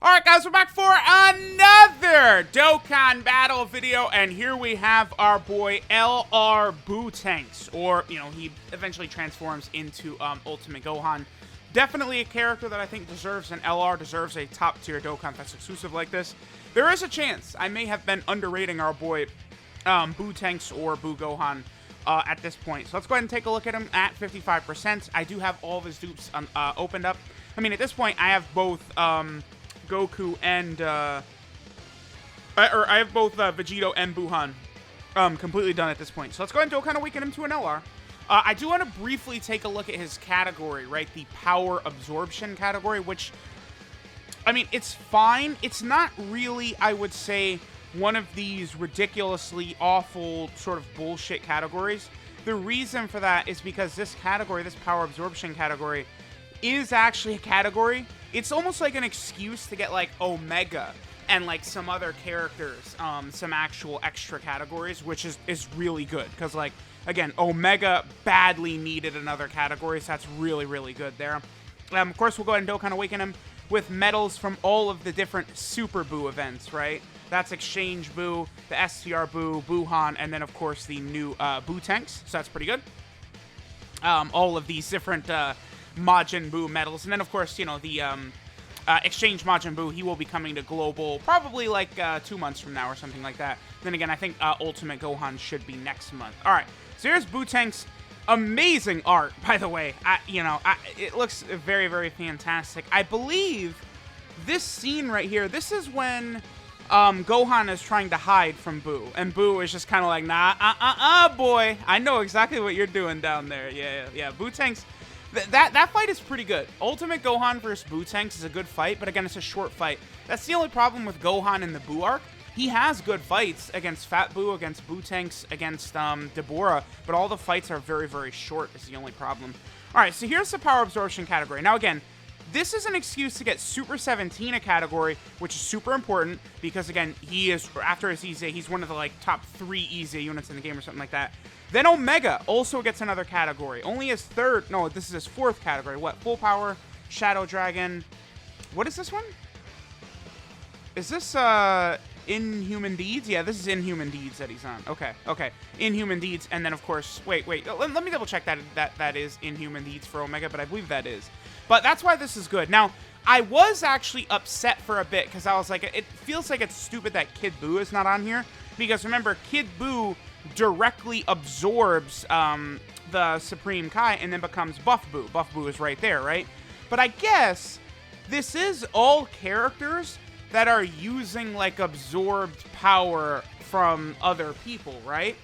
Alright guys, we're back for another Dokkan battle video, and here we have our boy LR BUUTENKS, or, you know, he eventually transforms into Ultimate Gohan. Definitely a character that I think deserves an LR, deserves a top tier Dokkan Fest exclusive like this. There is a chance I may have been underrating our boy BUUTENKS or Buu Gohan at this point. So let's go ahead and take a look at him at 55%. I do have all of his dupes opened up. I mean, at this point, I have both Goku and I have both Vegito and BUUHAN completely done at this point. So let's go ahead and kind of weaken him to an LR. I do want to briefly take a look at his category, right? The power absorption category, which, I mean, it's fine. It's not really, I would say, one of these ridiculously awful sort of bullshit categories. The reason for that is because this category, this power absorption category, is actually a category. It's almost like an excuse to get like Omega and like some other characters, some actual extra categories, which is really good. Because like, again, Omega badly needed another category, so that's really, really good there. Of course, we'll go ahead and kind of awaken him with medals from all of the different Super Buu events, right? That's Exchange Buu, the STR Buu, BUUHAN, and then of course the new BUUTENKS, so that's pretty good. All of these different Majin Buu medals, and then of course, you know, the Exchange Majin Buu, he will be coming to Global probably like 2 months from now or something like that. Then again, I think Ultimate Gohan should be next month. Alright, so here's BUUTENKS. Amazing art, by the way. It looks very, very fantastic. I believe this scene right here, this is when Gohan is trying to hide from Buu, and Buu is just kind of like, nah, boy, I know exactly what you're doing down there. Yeah. BUUTENKS, that fight is pretty good. Ultimate Gohan versus BUUTENKS is a good fight, but again, it's a short fight. That's the only problem with Gohan in the Buu arc. He has good fights against Fat Buu, against BUUTENKS, against Deborah, but all the fights are very, very short is the only problem. Alright, so here's the power absorption category. Now again, this is an excuse to get Super 17 a category, which is super important, because again, he is, after his EZ, he's one of the like top 3 EZ units in the game or something like that. Then Omega also gets another category. Only his third, no, this is his 4th category. What? Full Power, Shadow Dragon. What is this one? Is this, Inhuman Deeds? Yeah, this is Inhuman Deeds that he's on. Okay. Inhuman Deeds, and then of course, wait. Let me double check that is Inhuman Deeds for Omega, but I believe that is. But that's why this is good. Now, I was actually upset for a bit, because I was like, it feels like it's stupid that Kid Buu is not on here. Because remember, Kid Buu directly absorbs the Supreme Kai and then becomes Buff Buu. Buff Buu is right there, right? But I guess this is all characters that are using like absorbed power from other people, right?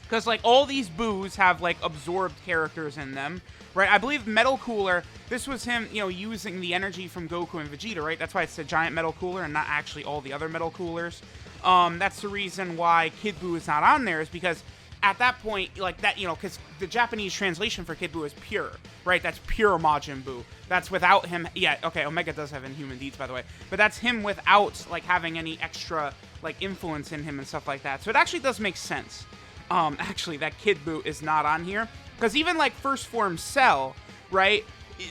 Because like all these Boos have like absorbed characters in them, right? I believe Metal Cooler, this was him, you know, using the energy from Goku and Vegeta, right? That's why it's a giant Metal Cooler and not actually all the other Metal Coolers. That's the reason why Kid Buu is not on there, is because at that point, like that, you know, because the Japanese translation for Kid Buu is pure, right? That's pure Majin Buu. That's without him. Yeah, okay, Omega does have Inhuman Deeds, by the way. But that's him without, like, having any extra, like, influence in him and stuff like that. So it actually does make sense, actually, that Kid Buu is not on here. Because even, like, First Form Cell, right,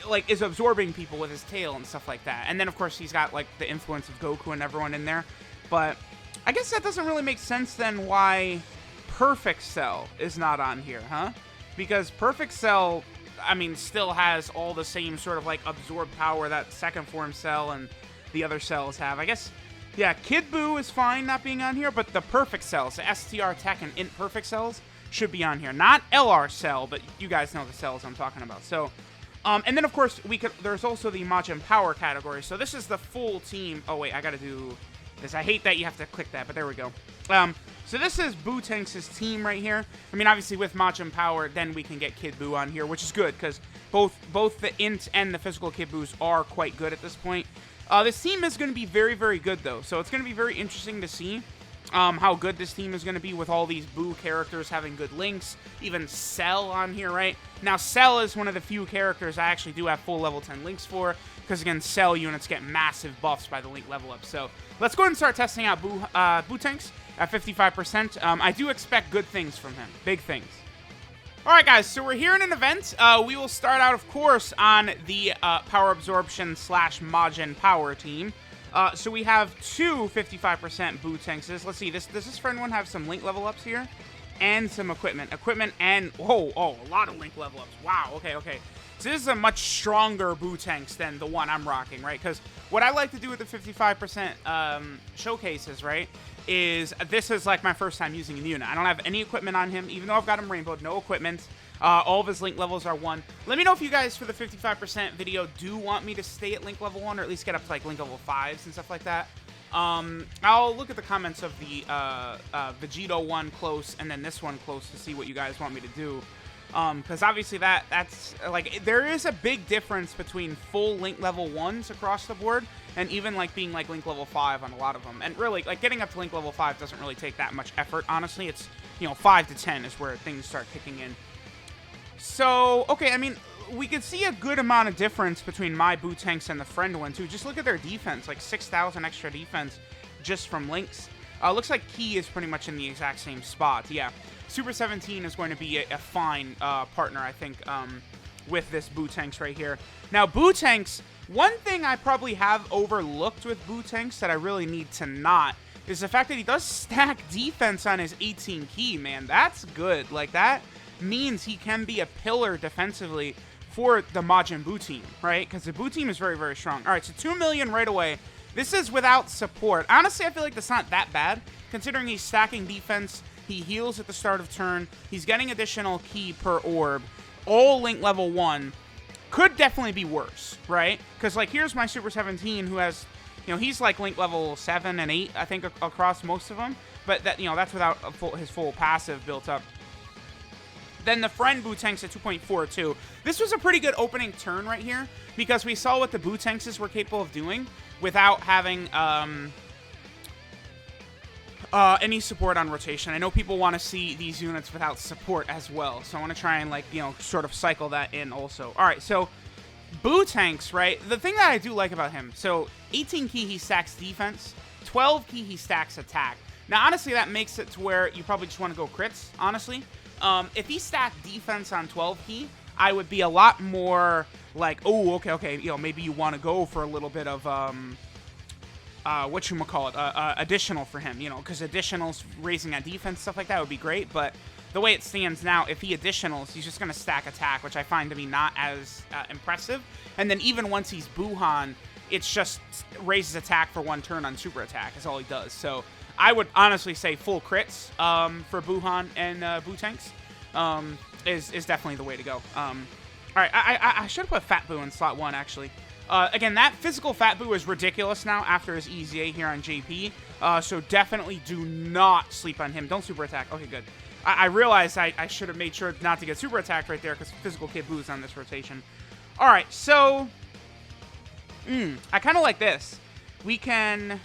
like, is absorbing people with his tail and stuff like that. And then, of course, he's got, like, the influence of Goku and everyone in there. But I guess that doesn't really make sense, then, why Perfect Cell is not on here, huh? Because Perfect Cell, I mean, still has all the same sort of, like, absorbed power that Second Form Cell and the other cells have. I guess, yeah, Kid Buu is fine not being on here, but the Perfect Cells, the STR Tech and Int Perfect Cells, should be on here. Not LR Cell, but you guys know the cells I'm talking about. So, and then, of course, there's also the Majin Power category. So this is the full team. Oh, wait, I gotta do this. I hate that you have to click that, but there we go. So this is BUUTENKS' team right here. I mean, obviously with Majin Power, then we can get Kid Buu on here, which is good, because both the Int and the physical Kid Buus are quite good at this point. This team is going to be very, very good, though. So it's going to be very interesting to see how good this team is going to be with all these Buu characters having good links. Even Cell on here, right? Now, Cell is one of the few characters I actually do have full level 10 links for, because, again, Cell units get massive buffs by the link level up. So let's go ahead and start testing out BUUTENKS at 55%. I do expect good things from him. Big things. All right, guys, so we're here in an event. We will start out, of course, on the Power Absorption / Majin Power team. So we have two 55% BUUTENKS. Let's see, does this friend one have some link level ups here? And some equipment. A lot of link level ups. Wow, okay. So this is a much stronger BUUTENKS than the one I'm rocking, right? Because what I like to do with the 55% showcases, right, is this is like my first time using a unit. I don't have any equipment on him, even though I've got him rainbowed, no equipment. All of his link levels are 1. Let me know if you guys, for the 55% video, do want me to stay at link level 1, or at least get up to like link level 5s and stuff like that. I'll look at the comments of the Vegito one close and then this one close to see what you guys want me to do. Because obviously that's like, there is a big difference between full link level 1s across the board and even like being like link level 5 on a lot of them. And really, like, getting up to link level 5 doesn't really take that much effort, honestly. It's, 5 to 10 is where things start kicking in. So, okay, I mean, we could see a good amount of difference between my BUUTENKS and the friend one, too. Just look at their defense, like 6,000 extra defense just from links. Looks like Key is pretty much in the exact same spot. Yeah, Super 17 is going to be a fine partner, I think, with this BUUTENKS right here. Now, BUUTENKS, one thing I probably have overlooked with BUUTENKS that I really need to not is the fact that he does stack defense on his 18 Key, man. That's good. Like, that means he can be a pillar defensively for the Majin Buu team, right? Because the Buu team is very, very strong. All right, so 2 million right away. This is without support. Honestly, I feel like that's not that bad, considering he's stacking defense. He heals at the start of turn. He's getting additional Key per orb. All link level 1. Could definitely be worse, right? Because, like, here's my Super 17 who has, he's like link level 7 and 8, I think, across most of them. But, that that's without his full passive built up. Then the friend BUUTENKS at 2.42. This was a pretty good opening turn right here, because we saw what the BUUTENKS were capable of doing without having any support on rotation. I know people want to see these units without support as well, so I want to try and, like, sort of cycle that in also. All right, so BUUTENKS, right? The thing that I do like about him, so 18 Key he stacks defense, 12 Key he stacks attack. Now, honestly, that makes it to where you probably just want to go crits, honestly. If he stacked defense on 12 Key, I would be a lot more like, oh, okay, maybe you want to go for a little bit of, additional for him, because additionals, raising that defense, stuff like that would be great, but the way it stands now, if he additionals, he's just going to stack attack, which I find to be not as impressive, and then even once he's BUUHAN, it's just raises attack for 1 turn on super attack, is all he does, so I would honestly say full crits for BUUHAN and BUUTENKS is definitely the way to go. All right, I should have put Fat Buu in slot 1, actually. Again, that physical Fat Buu is ridiculous now after his EZA here on JP, so definitely do not sleep on him. Don't super attack. Okay, good. I realized I should have made sure not to get super attacked right there because physical Kid Buu is on this rotation. All right, so I kind of like this. We can...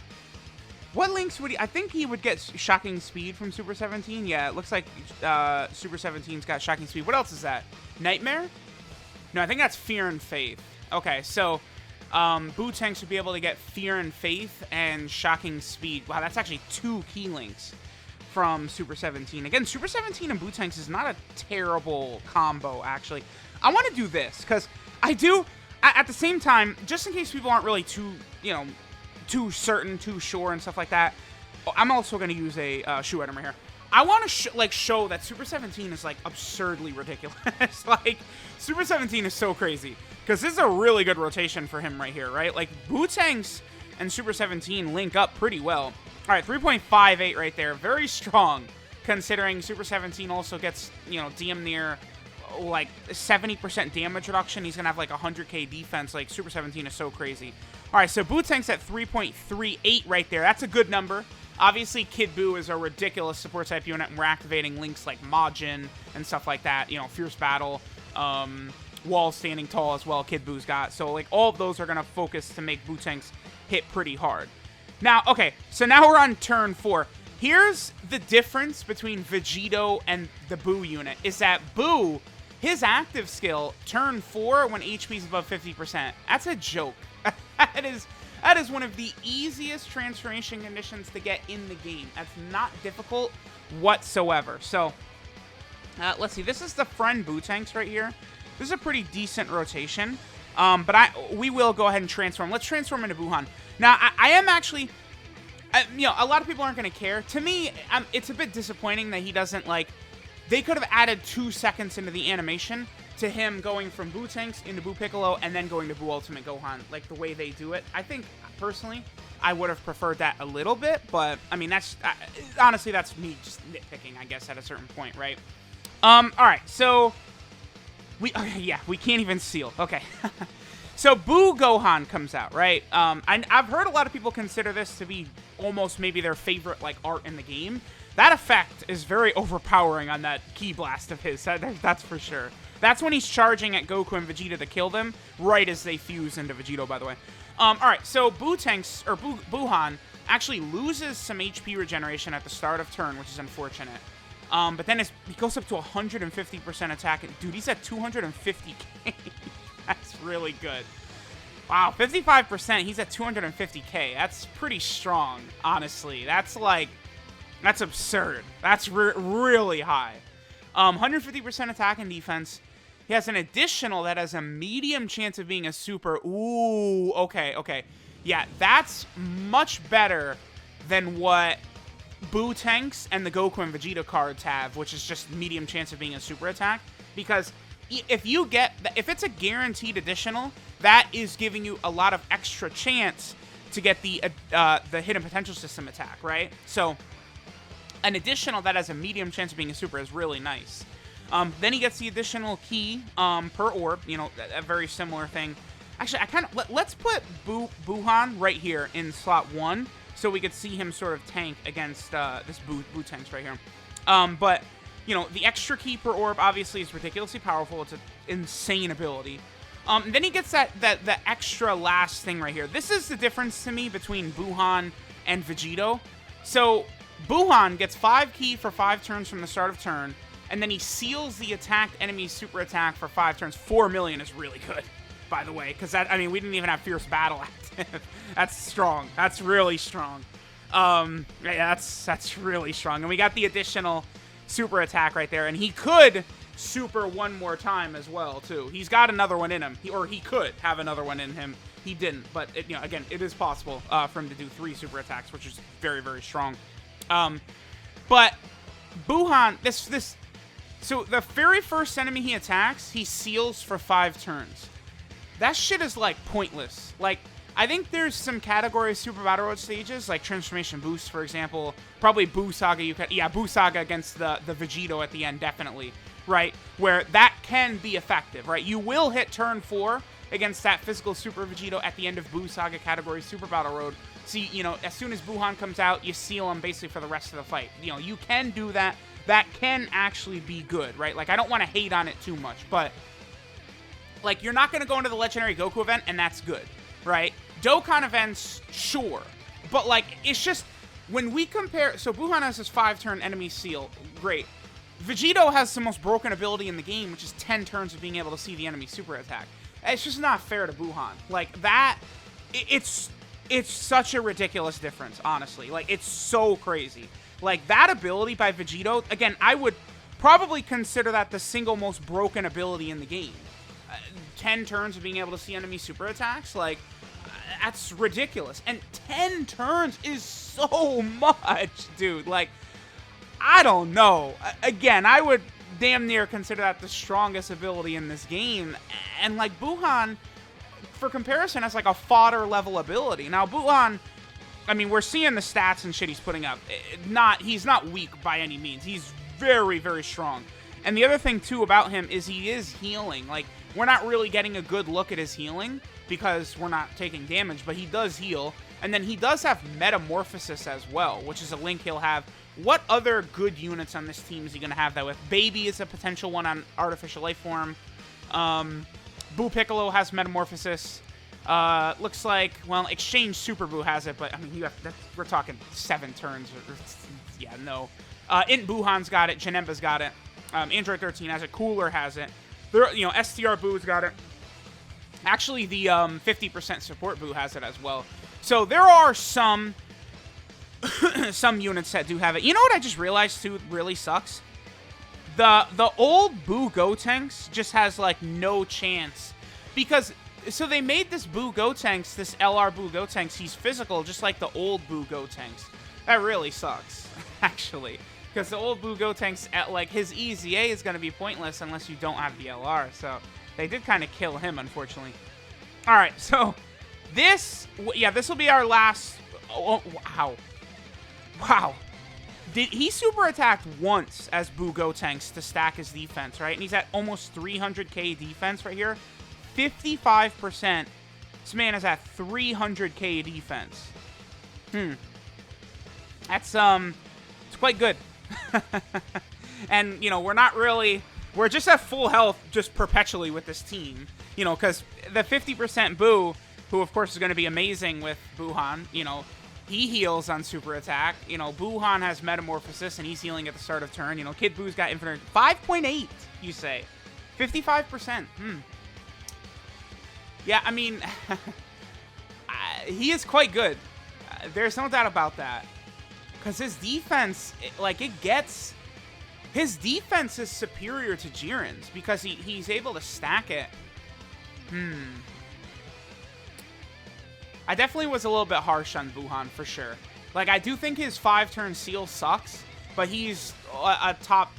What links would he... I think he would get Shocking Speed from Super 17. Yeah, it looks like Super 17's got Shocking Speed. What else is that? Nightmare? No, I think that's Fear and Faith. Okay, so BUUTENKS would be able to get Fear and Faith and Shocking Speed. Wow, that's actually 2 key links from Super 17. Again, Super 17 and BUUTENKS is not a terrible combo, actually. I want to do this, because I do... At the same time, just in case people aren't really too, too certain, too sure, and stuff like that, I'm also going to use a shoe item right here. I want to show that Super 17 is, like, absurdly ridiculous. Like, Super 17 is so crazy, because this is a really good rotation for him right here, right? Like, BUUTENKS and Super 17 link up pretty well. All right, 3.58 right there. Very strong, considering Super 17 also gets, damn near, like, 70% damage reduction. He's going to have, like, 100k defense. Like, Super 17 is so crazy. All right, so BUUTENKS at 3.38 right there. That's a good number. Obviously, Kid Buu is a ridiculous support type unit, and we're activating links like Majin and stuff like that. Fierce Battle, Wall Standing Tall as well, Kid Buu's got. So, like, all of those are going to focus to make BUUTENKS hit pretty hard. Now, okay, so now we're on turn 4. Here's the difference between Vegito and the Buu unit, is that Buu, his active skill, turn 4 when HP is above 50%. That's a joke. That is one of the easiest transformation conditions to get in the game. That's not difficult whatsoever. So, Let's see. This is the friend BUUTENKS right here. This is a pretty decent rotation. But we will go ahead and transform. Let's transform into BUUHAN. Now, I am actually... you know, a lot of people aren't going to care. To me, it's a bit disappointing that he doesn't, like... They could have added 2 seconds into the animation to him going from BUUTENKS into Buu Piccolo and then going to Buu Ultimate Gohan, like the way they do it. I think, personally, I would have preferred that a little bit, but, I mean, that's... honestly, that's me just nitpicking, I guess, at a certain point, right? Alright, so... Okay, yeah, we can't even seal. Okay. So, Buu Gohan comes out, right? I've heard a lot of people consider this to be almost maybe their favorite, like, art in the game. That effect is very overpowering on that ki blast of his, that's for sure. That's when he's charging at Goku and Vegeta to kill them, right as they fuse into Vegito, by the way. Alright, so BUUTENKS, or BUUHAN, actually loses some HP regeneration at the start of turn, which is unfortunate. But then he goes up to 150% attack. Dude, he's at 250k. That's really good. Wow, 55%. He's at 250k. That's pretty strong, honestly. That's like... That's absurd. That's really high. 150% attack and defense. He has an additional that has a medium chance of being a super. Ooh, okay, okay. Yeah, that's much better than what BUUTENKS and the Goku and Vegeta cards have, which is just medium chance of being a super attack. Because if it's a guaranteed additional, that is giving you a lot of extra chance to get the hidden potential system attack, right? So an additional that has a medium chance of being a super is really nice. Then he gets the additional key per orb, you know, a very similar thing. Actually, let's put BUUHAN right here in slot 1 so we could see him sort of tank against this BUUTENKS right here. But, you know, the extra key per orb obviously is ridiculously powerful. It's an insane ability. Then he gets the extra last thing right here. This is the difference to me between BUUHAN and Vegito. So BUUHAN gets 5 ki for 5 turns from the start of turn, and then he seals the attacked enemy's super attack for 5 turns. 4 million is really good, by the way, because that, I mean, we didn't even have Fierce Battle active. That's strong. That's really strong. Yeah, that's really strong. And we got the additional super attack right there, and he could super one more time as well, too. He's got another one in him, or he could have another one in him. He didn't, but, you know, again, it is possible for him to do 3 super attacks, which is very, very strong. But BUUHAN, so the very first enemy he attacks, he seals for 5 turns. That shit is, like, pointless. Like, I think there's some category of Super Battle Road stages, like Transformation Boost, for example. Probably Buu Saga, Buu Saga against the Vegito at the end, definitely, right? Where that can be effective, right? You will hit turn 4 against that physical Super Vegito at the end of Buu Saga category Super Battle Road. See, you know, as soon as BUUHAN comes out, you seal him basically for the rest of the fight. You know, you can do that. That can actually be good, right? Like, I don't want to hate on it too much, but, like, you're not going to go into the Legendary Goku event, and that's good, right? Dokkan events, sure. But, like, it's just, when we compare... So, BUUHAN has his 5-turn enemy seal. Great. Vegito has the most broken ability in the game, which is 10 turns of being able to see the enemy super attack. It's just not fair to BUUHAN. Like, that... It's such a ridiculous difference, honestly. Like, it's so crazy. Like, that ability by Vegito, again, I would probably consider that the single most broken ability in the game. 10 turns of being able to see enemy super attacks, like, that's ridiculous. And 10 turns is so much, dude. Like, I don't know. Again, I would damn near consider that the strongest ability in this game. And, like, BUUHAN, for comparison, has like a fodder level ability. Now, BUUHAN, I mean, we're seeing the stats and shit he's putting up. He's not weak by any means. He's very, very strong. And the other thing, too, about him is he is healing. Like, we're not really getting a good look at his healing because we're not taking damage, but he does heal. And then he does have Metamorphosis as well, which is a link he'll have. What other good units on this team is he going to have that with? Baby is a potential one on Artificial Life Form. Buu Piccolo has Metamorphosis. Looks like, well, Exchange Super Buu has it, but, I mean, we're talking 7 turns. Yeah, no. Int BUUHAN's got it. Janemba's got it. Android 13 has it. Cooler has it. You know, STR Boo's got it. Actually, the 50% support Buu has it as well. So there are some some units that do have it. You know what I just realized, too, really sucks? The old Buu Gotenks just has, like, no chance. Because, so they made this Buu Gotenks, this LR Buu Gotenks, he's physical, just like the old Buu Gotenks. That really sucks, actually. Because the old Buu Gotenks, like, his EZA is going to be pointless unless you don't have the LR. So, they did kind of kill him, unfortunately. Alright, so, this will be our last... Oh, wow. Wow. He super attacked once as Buu Gotenks to stack his defense, right? And he's at almost 300k defense right here. 55%. This man is at 300k defense. That's, it's quite good. And, you know, we're just at full health just perpetually with this team. You know, because the 50% Buu, who of course is going to be amazing with BUUHAN, you know, he heals on super attack. You know, BUUHAN has metamorphosis, and he's healing at the start of turn. You know, Kid Buu's got infinite... 5.8, you say. 55%. Yeah, I mean... he is quite good. There's no doubt about that. Because his defense, his defense is superior to Jiren's, because he's able to stack it. I definitely was a little bit harsh on BUUHAN, for sure. Like, I do think his 5-turn seal sucks, but he's a top,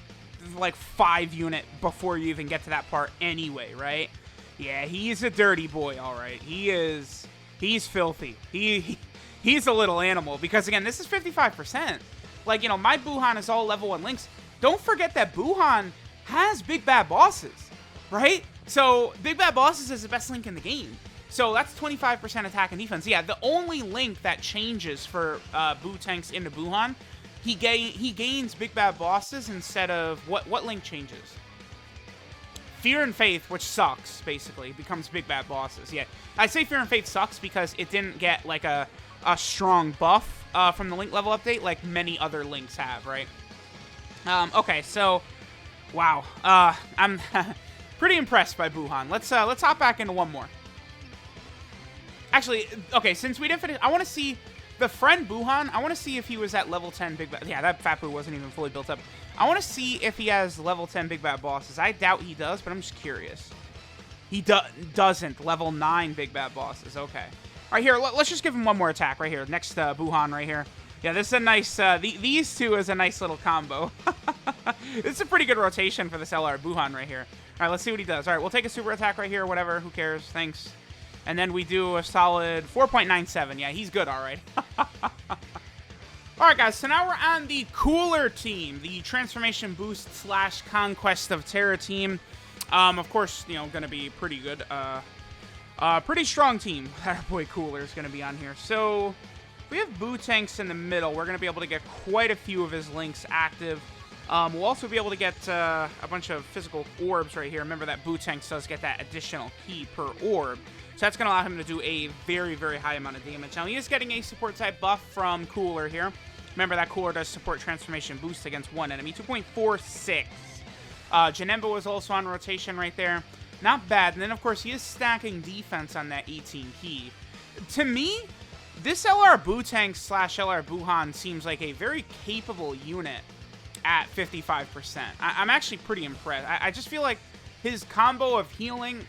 like, 5 unit before you even get to that part anyway, right? Yeah, he's a dirty boy, all right. He's filthy. He's a little animal, because, again, this is 55%. Like, you know, my BUUHAN is all level 1 links. Don't forget that BUUHAN has Big Bad Bosses, right? So, Big Bad Bosses is the best link in the game. So that's 25% attack and defense. Yeah, the only link that changes for BUUTENKS into BUUHAN, he gains Big Bad Bosses instead of... What link changes? Fear and Faith, which sucks, basically, becomes Big Bad Bosses. Yeah, I say Fear and Faith sucks because it didn't get, like, a strong buff from the link level update like many other links have, right? Okay, so... Wow. I'm pretty impressed by BUUHAN. Let's hop back into one more. Actually, okay, since we didn't finish, I want to see the friend BUUHAN. I want to see if he was at level 10 Big Bad. Yeah, that Fat Buu wasn't even fully built up. I want to see if he has level 10 Big Bad Bosses. I doubt he does, but I'm just curious. He doesn't. Level 9 Big Bad Bosses. Okay. All right, here, let's just give him one more attack right here. Next BUUHAN right here. Yeah, this is a nice, these two is a nice little combo. This is a pretty good rotation for this LR BUUHAN right here. All right, let's see what he does. All right, we'll take a super attack right here, whatever, who cares, thanks. And then we do a solid 4.97. Yeah, he's good, all right. All right, guys, so now we're on the cooler team, the Transformation Boost / Conquest of Terra team. Of course, you know, going to be pretty good. Pretty strong team. That boy Cooler is going to be on here. So we have BUUTENKS in the middle. We're going to be able to get quite a few of his links active. We'll also be able to get a bunch of physical orbs right here. Remember that BUUTENKS does get that additional key per orb. So that's going to allow him to do a very, very high amount of damage. Now, he is getting a support type buff from Cooler here. Remember that Cooler does support Transformation Boost against one enemy. 2.46. Janemba is also on rotation right there. Not bad. And then, of course, he is stacking defense on that 18 key. To me, this LR BUUTENKS / LR BUUHAN seems like a very capable unit at 55%. I'm actually pretty impressed. I just feel like his combo of healing,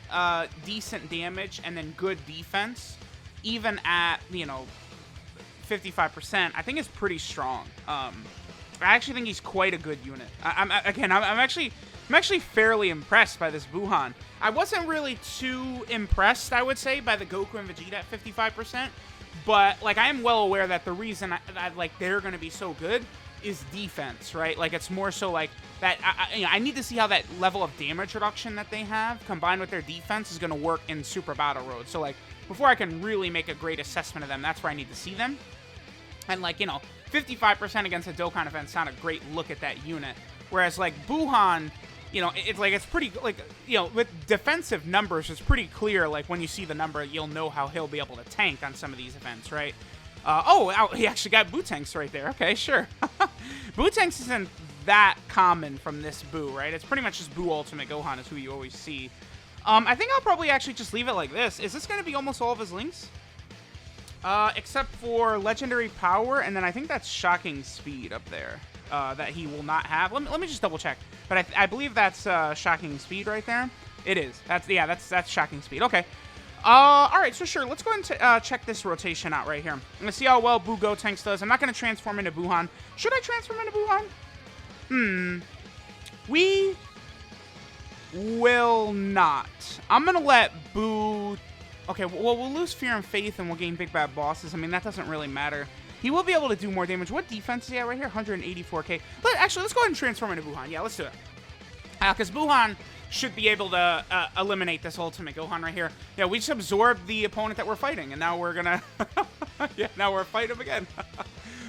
decent damage, and then good defense, even at, you know, 55%, I think is pretty strong. I actually think he's quite a good unit. I'm actually fairly impressed by this BUUHAN. I wasn't really too impressed, I would say, by the Goku and Vegeta at 55%, but, like, I am well aware that the reason like, they're going to be so good is defense, right? Like, it's more so like that. I need to see how that level of damage reduction that they have combined with their defense is going to work in Super Battle Road. So, like, before I can really make a great assessment of them, that's where I need to see them. And, like, you know, 55% against a Dokkan event's not a great look at that unit. Whereas, like, BUUHAN, you know, it's pretty, like, you know, with defensive numbers, it's pretty clear, like, when you see the number, you'll know how he'll be able to tank on some of these events, right? He actually got BUUTENKS right there. Okay, sure. BUUTENKS isn't that common from this Buu, right? It's pretty much just Buu Ultimate Gohan is who you always see. I think I'll probably actually just leave it like this. Is this going to be almost all of his links? Except for Legendary Power, and then I think that's Shocking Speed up there. that he will not have. Let me just double check. But I believe that's shocking speed right there. It is. That's shocking speed. Okay. All right, so sure. Let's go ahead and check this rotation out right here. I'm gonna see how well BUUTENKS does. I'm not gonna transform into BUUHAN. Should I transform into BUUHAN? We will not. I'm gonna let Buu. Okay, well, we'll lose Fear and Faith and we'll gain Big Bad Bosses. I mean, that doesn't really matter. He will be able to do more damage. What defense is he at right here? 184k. Actually, let's go ahead and transform into BUUHAN. Yeah, let's do it. Because BUUHAN should be able to eliminate this ultimate Gohan right here. Yeah, we just absorbed the opponent that we're fighting, and now we're gonna... yeah, now we're fighting him again.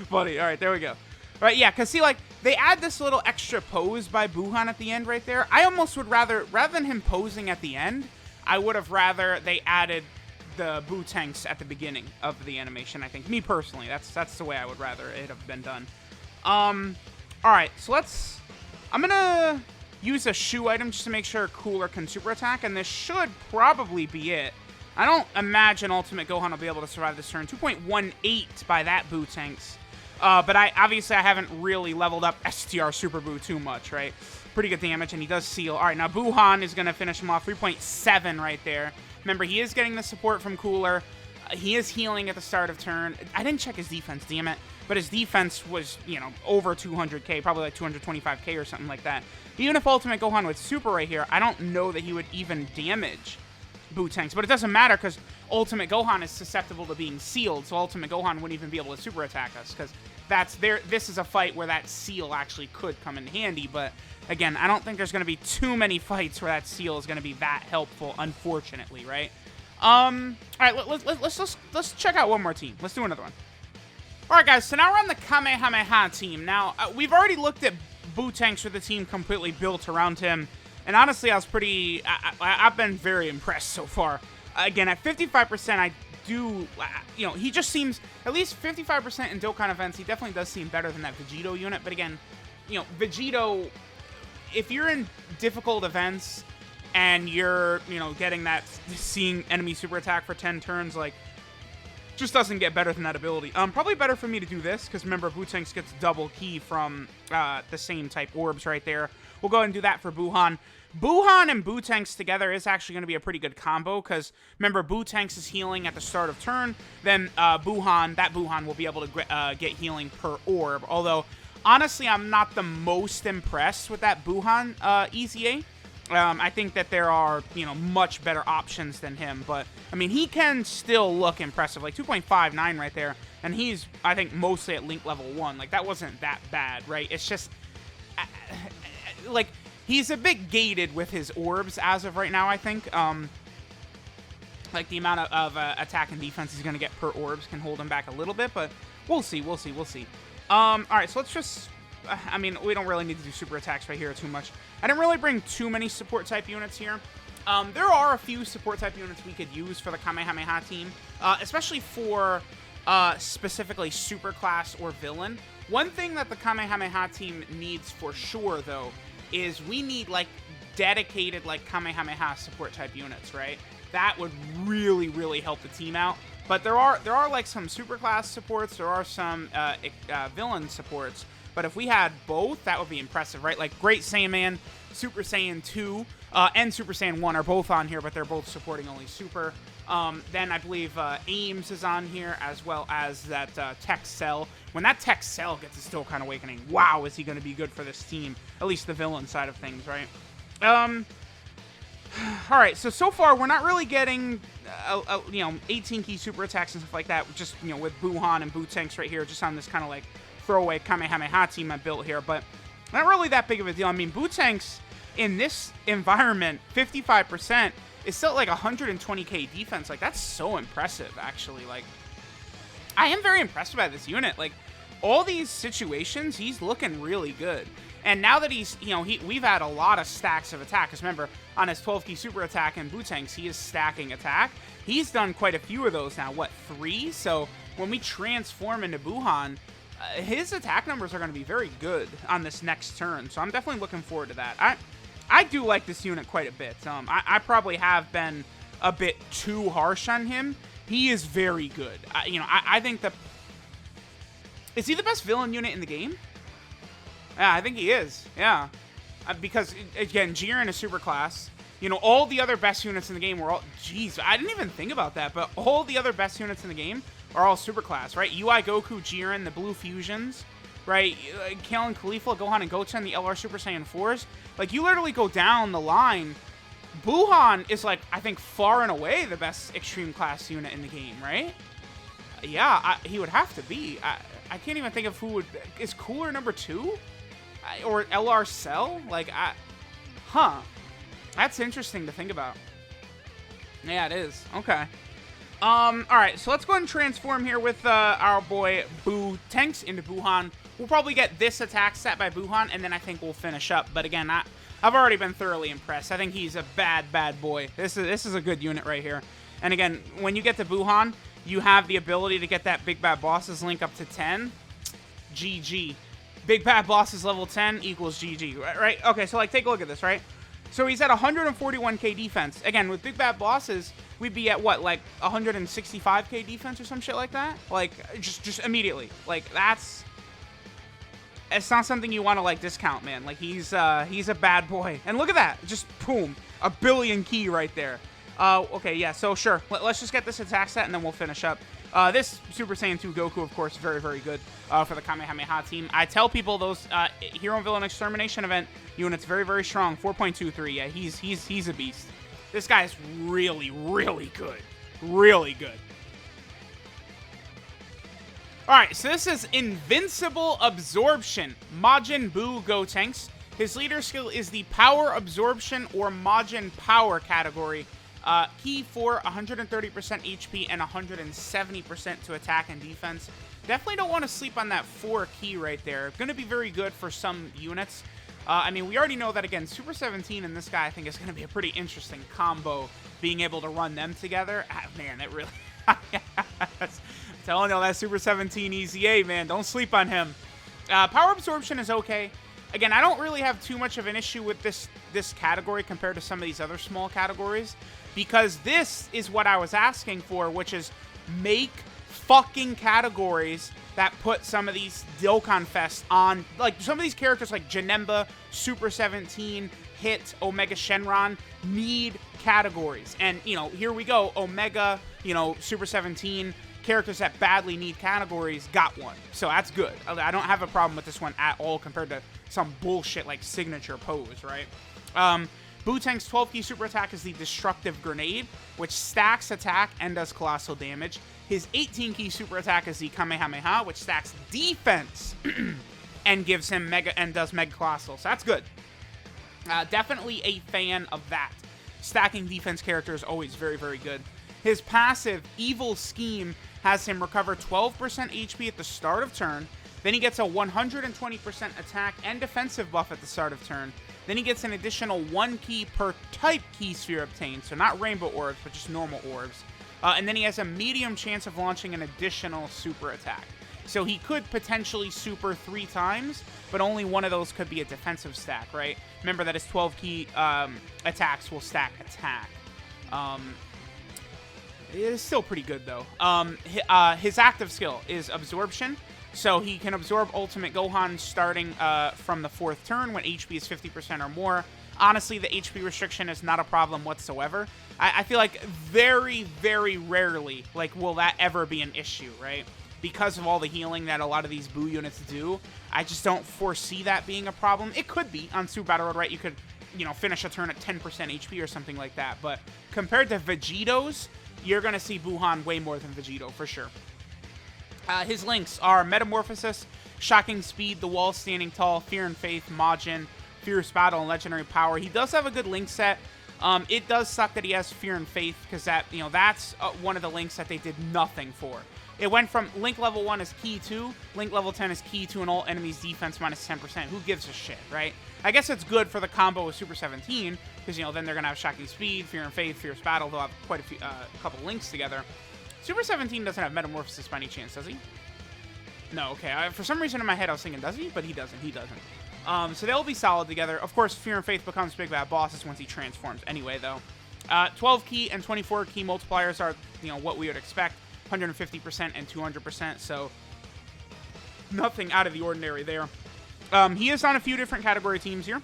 Buddy, all right, there we go. Right, yeah, because see, like, they add this little extra pose by BUUHAN at the end right there. I almost would rather than him posing at the end, I would have rather they added the BUUTENKS at the beginning of the animation, I think. Me personally, that's the way I would rather it have been done. All right, so I'm gonna use a shoe item just to make sure Cooler can super attack, and this should probably be it. I don't imagine Ultimate Gohan will be able to survive this turn. 2.18 by that BUUTENKS. But obviously I haven't really leveled up STR Super Buu too much, right? Pretty good damage, and he does seal. All right, now BUUHAN is going to finish him off. 3.7 right there. Remember, he is getting the support from Cooler. He is healing at the start of turn. I didn't check his defense, damn it. But his defense was, you know, over 200k, probably like 225k or something like that. Even if Ultimate Gohan with Super right here, I don't know that he would even damage BUUTENKS. But it doesn't matter because Ultimate Gohan is susceptible to being sealed, so Ultimate Gohan wouldn't even be able to super attack us because this is a fight where that seal actually could come in handy. But again, I don't think there's going to be too many fights where that seal is going to be that helpful, unfortunately, right? All right, let's check out one more team. Let's do another one. All right, guys, so now we're on the Kamehameha team. Now, we've already looked at BUUTENKS with the team completely built around him, and honestly, I've been very impressed so far. Again, at 55%, I do, you know, he just seems, at least 55% in Dokkan events, he definitely does seem better than that Vegito unit, but again, you know, Vegito, if you're in difficult events, and you're, you know, getting that, seeing enemy super attack for 10 turns, like, just doesn't get better than that ability. Probably better for me to do this, because remember, BUUTENKS gets double key from the same type orbs right there. We'll go ahead and do that for BUUHAN. BUUHAN and BUUTENKS together is actually going to be a pretty good combo, because remember, BUUTENKS is healing at the start of turn, then BUUHAN will be able to get healing per orb, although, honestly, I'm not the most impressed with that BUUHAN EZA. I think that there are, you know, much better options than him, but, I mean, he can still look impressive, like 2.59 right there, and he's, I think, mostly at Link level 1, like, that wasn't that bad, right? It's just, like, he's a bit gated with his orbs as of right now, I think, like, the amount of attack and defense he's going to get per orbs can hold him back a little bit, but we'll see. All right, so let's just... I mean, we don't really need to do super attacks right here too much. I didn't really bring too many support type units here. There are a few support type units we could use for the Kamehameha team, especially for specifically super class or villain. One thing that the Kamehameha team needs for sure, though, is we need like dedicated like Kamehameha support type units, right? That would really, really help the team out. But there are like some super class supports. There are some villain supports. But if we had both, that would be impressive, right? Like Great Saiyaman, Super Saiyan 2, and Super Saiyan 1 are both on here, but they're both supporting only Super. Then I believe Ames is on here, as well as that Tech Cell. When that Tech Cell gets his Dokkan Awakening, wow, is he going to be good for this team? At least the villain side of things, right? All right, so far we're not really getting, you know, 18 key super attacks and stuff like that. Just, you know, with BUUHAN and BUUTENKS right here, just on this kind of like throwaway Kamehameha team I built here, but not really that big of a deal. I mean, BUUTENKS in this environment, 55% is still like 120k defense. Like, that's so impressive, actually. Like, I am very impressed by this unit. Like, all these situations, he's looking really good. And now that he's, you know, we've had a lot of stacks of attack. Because remember, on his 12 key super attack in BUUTENKS, he is stacking attack. He's done quite a few of those now. What, 3? So when we transform into BUUHAN, his attack numbers are going to be very good on this next turn, so I'm definitely looking forward to that. I do like this unit quite a bit. I probably have been a bit too harsh on him. He is very good. You know, I think is he the best villain unit in the game? Yeah, I think he is. Yeah. Because, again, Jiren is super class. You know, all the other best units in the game were all... Jeez, I didn't even think about that, but all the other best units in the game are all super class, right? UI, Goku, Jiren, the Blue Fusions, right? Kale, Caulifla, Gohan, and Goten, the LR Super Saiyan 4s. Like, you literally go down the line. BUUHAN is, like, I think far and away the best extreme class unit in the game, right? Yeah, he would have to be. I can't even think of who would... Is Cooler number 2? Or LR Cell? Like, huh. That's interesting to think about. Yeah, it is. Okay. Alright, so let's go ahead and transform here with our boy BUUTENKS into BUUHAN. We'll probably get this attack set by BUUHAN, and then I think we'll finish up. But again, I've already been thoroughly impressed. I think he's a bad, bad boy. This is a good unit right here. And again, when you get to BUUHAN, you have the ability to get that Big Bad Bosses link up to 10. GG. Big Bad Bosses level 10 equals GG, right? Okay, so like take a look at this, right? So he's at 141k defense. Again, with Big Bad Bosses, we'd be at what, like 165k defense or some shit like that? Like just immediately. Like it's not something you want to like discount, man. Like he's a bad boy. And look at that. Just boom, a billion key right there. Okay, yeah, so sure. Let's just get this attack set and then we'll finish up. This Super Saiyan 2 Goku, of course, very, very good for the Kamehameha team. I tell people those Hero and Villain Extermination event units very, very strong. 4.23, yeah, he's a beast. This guy is really, really good. Really good. Alright, so this is Invincible Absorption. Majin Buu Gotenks. His leader skill is the Power Absorption or Majin Power category. Key for 130% HP and 170% to attack and defense. Definitely don't want to sleep on that 4 key right there. Going to be very good for some units. I mean, we already know that, again, Super 17 and this guy, I think, is going to be a pretty interesting combo, being able to run them together. Man, that really... I'm telling you, that Super 17 EZA, man, don't sleep on him. Power Absorption is okay. Again, I don't really have too much of an issue with this category compared to some of these other small categories, because this is what I was asking for, which is make fucking categories that put some of these Dokkan Fest on, like some of these characters like Janemba, Super 17, Hit, Omega Shenron need categories. And, you know, here we go, Omega, you know, Super 17, characters that badly need categories got one. So that's good. I don't have a problem with this one at all compared to some bullshit like Signature Pose, right? BUUTENKS' 12-key super attack is the Destructive Grenade, which stacks attack and does colossal damage. His 18-key super attack is the Kamehameha, which stacks defense and gives him does Mega Colossal. So that's good. Definitely a fan of that. Stacking defense character is always very, very good. His passive, Evil Scheme, has him recover 12% HP at the start of turn. Then he gets a 120% attack and defensive buff at the start of turn. Then he gets an additional 1 key per type key sphere obtained. So not rainbow orbs, but just normal orbs. And then he has a medium chance of launching an additional super attack. So he could potentially super 3 times, but only one of those could be a defensive stack, right? Remember that his 12 key attacks will stack attack. It is still pretty good, though. His active skill is Absorption. So he can absorb Ultimate Gohan starting from the 4th turn when HP is 50% or more. Honestly, the HP restriction is not a problem whatsoever. I feel like very, very rarely will that ever be an issue, right? Because of all the healing that a lot of these Buu units do, I just don't foresee that being a problem. It could be on Super Battle Road, right? You could, you know, finish a turn at 10% HP or something like that. But compared to Vegito's, you're going to see BUUHAN way more than Vegito, for sure. His links are Metamorphosis, Shocking Speed, The Wall Standing Tall, Fear and Faith, Majin, Fierce Battle, and Legendary Power. He does have a good link set. It does suck that he has Fear and Faith, because that, you know, that's one of the links that they did nothing for. It went from Link level 1 is Key 2, Link level 10 is Key 2, and all enemies defense minus 10%. Who gives a shit, right? I guess it's good for the combo with Super 17, because, you know, then they're going to have Shocking Speed, Fear and Faith, Fierce Battle. They'll have quite a couple links together. Super 17 doesn't have Metamorphosis by any chance, does he? No, okay. For some reason in my head I was thinking, does he? But he doesn't. He doesn't. So they'll be solid together. Of course, Fear and Faith becomes Big Bad Bosses once he transforms anyway, though. 12 key and 24 key multipliers are, you know, what we would expect. 150% and 200%, so nothing out of the ordinary there. He is on a few different category teams here.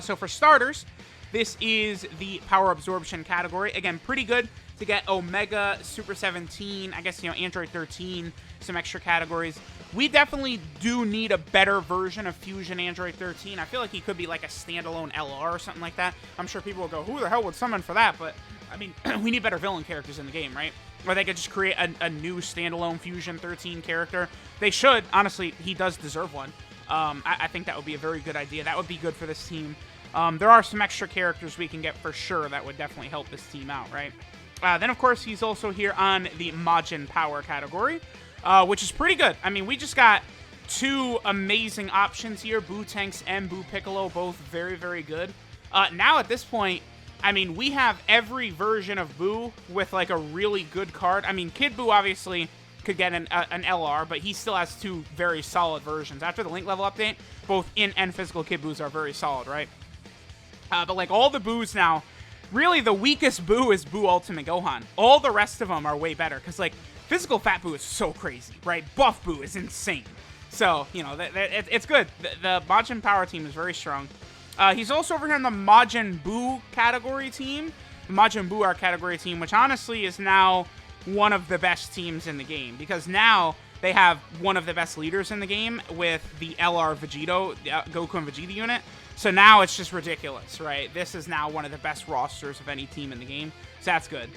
So for starters, this is the Power Absorption category. Again, pretty good to get Omega, Super 17, I guess, Android 13, some extra categories. We definitely do need a better version of Fusion Android 13. I feel like he could be like a standalone LR or something like that. I'm sure people will go, who the hell would summon for that? But, I mean, we need better villain characters in the game, right? Or they could just create a new standalone Fusion 13 character. They should. Honestly, he does deserve one. I think that would be a very good idea. That would be good for this team. There are some extra characters we can get for sure that would definitely help this team out, right? Then, of course, he's also here on the Majin Power category, which is pretty good. I mean, we just got two amazing options here, BUUTENKS and Buu Piccolo, both very, very good. Now, at this point, I mean, we have every version of Buu with, like, a really good card. I mean, Kid Buu obviously could get an LR, but he still has two very solid versions. After the Link level update, both in and physical Kid Buus are very solid, right? But, like, all the Buus now, really the weakest Buu is Buu Ultimate Gohan. All the rest of them are way better, because, like, physical Fat Buu is so crazy, right? Buff Buu is insane. So, it's good. The Majin Power team is very strong. He's also over here in the Majin Buu category team. The Majin Buu our category team, which honestly is now one of the best teams in the game, because now they have one of the best leaders in the game with the LR Vegito, Goku and Vegeta unit. So now it's just ridiculous, right? This is now one of the best rosters of any team in the game, so that's good.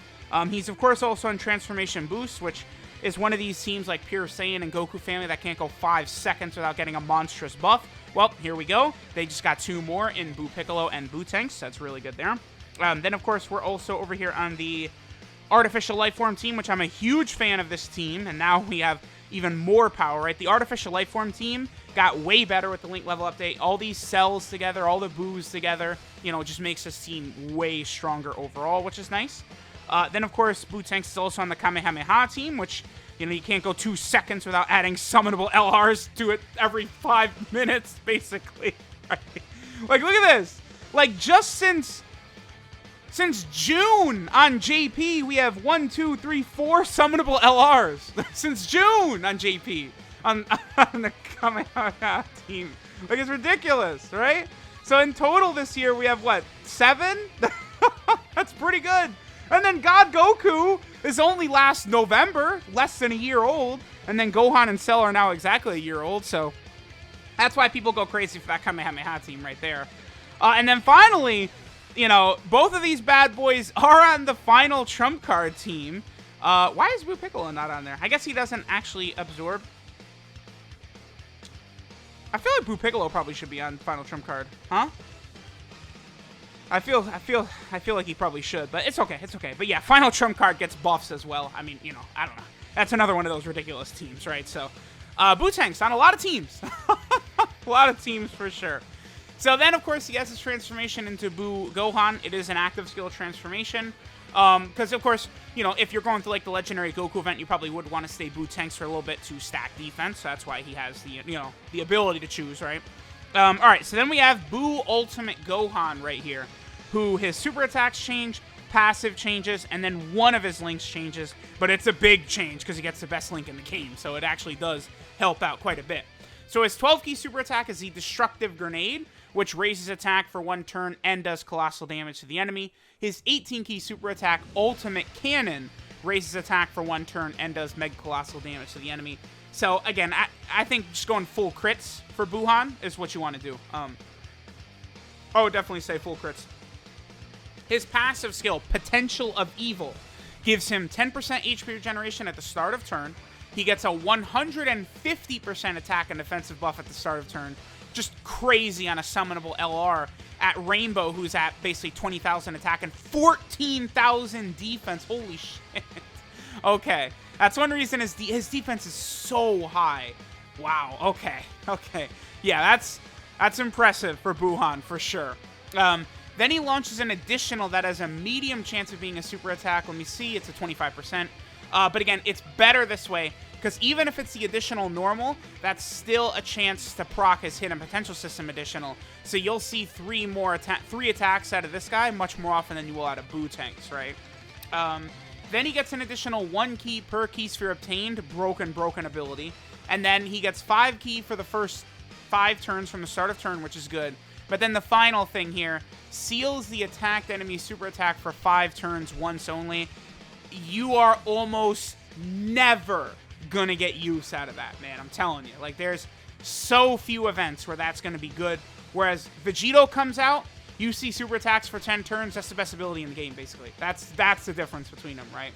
He's, of course, also in Transformation Boost, which is one of these teams like Pure Saiyan and Goku family that can't go 5 seconds without getting a monstrous buff. Well, here we go. They just got 2 more in Buu Piccolo and BUUTENKS. That's really good there. Then, of course, we're also over here on the Artificial Lifeform team, which I'm a huge fan of this team, and now we have even more power, right? The Artificial Lifeform team got way better with the Link level update. All these cells together, all the Buus together, it just makes this team way stronger overall, which is nice. Then, of course, BUUTENKS is also on the Kamehameha team, which, you can't go 2 seconds without adding summonable LRs to it every 5 minutes, basically. Right? Like, look at this. Like, just since June on JP, we have 1, 2, 3, 4 summonable LRs. Since June on JP, on the Kamehameha team. Like, it's ridiculous, right? So in total this year, we have, what, 7? That's pretty good. And then God Goku is only last November, less than a year old. And then Gohan and Cell are now exactly a year old. So that's why people go crazy for that Kamehameha team right there. And then finally, both of these bad boys are on the final trump card team. Why is Buu Piccolo not on there? I guess he doesn't actually absorb. I feel like Buu Piccolo probably should be on final trump card, huh? I feel like he probably should, but it's okay, it's okay. But yeah, final trump card gets buffs as well. I mean, I don't know. That's another one of those ridiculous teams, right? So, BUUTENKS on a lot of teams. A lot of teams for sure. So then, of course, he has his transformation into Buu Gohan. It is an active skill transformation. Because, of course, if you're going to, like, the Legendary Goku event, you probably would want to stay BUUTENKS for a little bit to stack defense. So that's why he has the, the ability to choose, right? All right, so then we have Buu Ultimate Gohan right here, who his super attacks change, passive changes, and then one of his links changes. But it's a big change because he gets the best link in the game. So it actually does help out quite a bit. So his 12-key super attack is the Destructive Grenade, which raises attack for 1 turn and does colossal damage to the enemy. His 18-key super attack, Ultimate Cannon, raises attack for 1 turn and does mega colossal damage to the enemy. So, again, I think just going full crits for BUUHAN is what you want to do. I would definitely say full crits. His passive skill, Potential of Evil, gives him 10% HP regeneration at the start of turn. He gets a 150% attack and defensive buff at the start of turn. Just crazy on a summonable LR at Rainbow, who's at basically 20,000 attack and 14,000 defense. Holy shit. Okay. That's one reason his defense is so high. Wow. Okay. Yeah, that's impressive for BUUHAN for sure. Then he launches an additional that has a medium chance of being a super attack. Let me see. It's a 25%. But again, it's better this way, because even if it's the additional normal, that's still a chance to proc his hidden potential system additional. So you'll see 3 attacks out of this guy much more often than you will out of BUUTENKS, right? Then he gets an additional 1 key per key sphere obtained, broken ability. And then he gets 5 key for the first 5 turns from the start of turn, which is good. But then the final thing here, seals the attacked enemy super attack for 5 turns once only. You are almost never gonna get use out of that, man. I'm telling you. Like, there's so few events where that's gonna be good. Whereas Vegito comes out, you see super attacks for 10 turns. That's the best ability in the game, basically. That's the difference between them, right?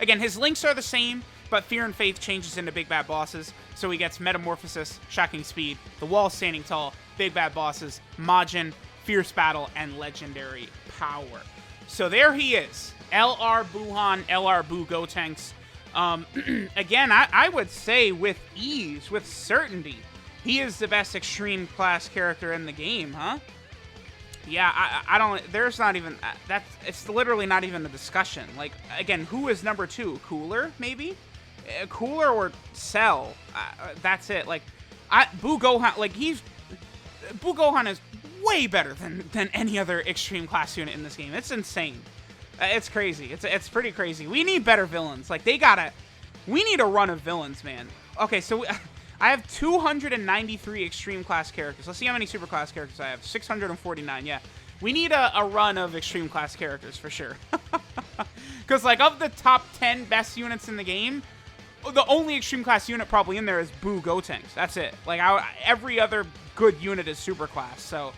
Again, his links are the same, but Fear and Faith changes into Big Bad Bosses. So he gets Metamorphosis, Shocking Speed, The Wall Standing Tall, Big Bad Bosses, Majin, Fierce Battle, and Legendary Power. So there he is. LR BUUHAN, LR Buu Gotenks. Again, I would say with ease, with certainty, he is the best extreme class character in the game, huh? Yeah, I don't, there's not even, it's literally not even a discussion. Like, again, who is number 2? Cooler, maybe? Cooler or Cell? That's it. Like, Buu Gohan, like, Buu Gohan is way better than any other extreme class unit in this game. It's insane. It's crazy. It's pretty crazy. We need better villains. Like, we need a run of villains, man. Okay, so I have 293 extreme class characters. Let's see how many super class characters I have. 649, yeah. We need a run of extreme class characters for sure. Because, like, of the top 10 best units in the game, the only extreme class unit probably in there is Buu Gotenks. That's it. Like, every other good unit is super class. So,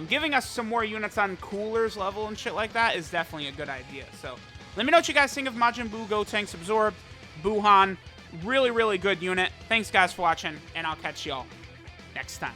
giving us some more units on Cooler's level and shit like that is definitely a good idea. So, let me know what you guys think of Majin Buu, Gotenks, Absorbed, BUUHAN. Really, really good unit. Thanks, guys, for watching, and I'll catch y'all next time.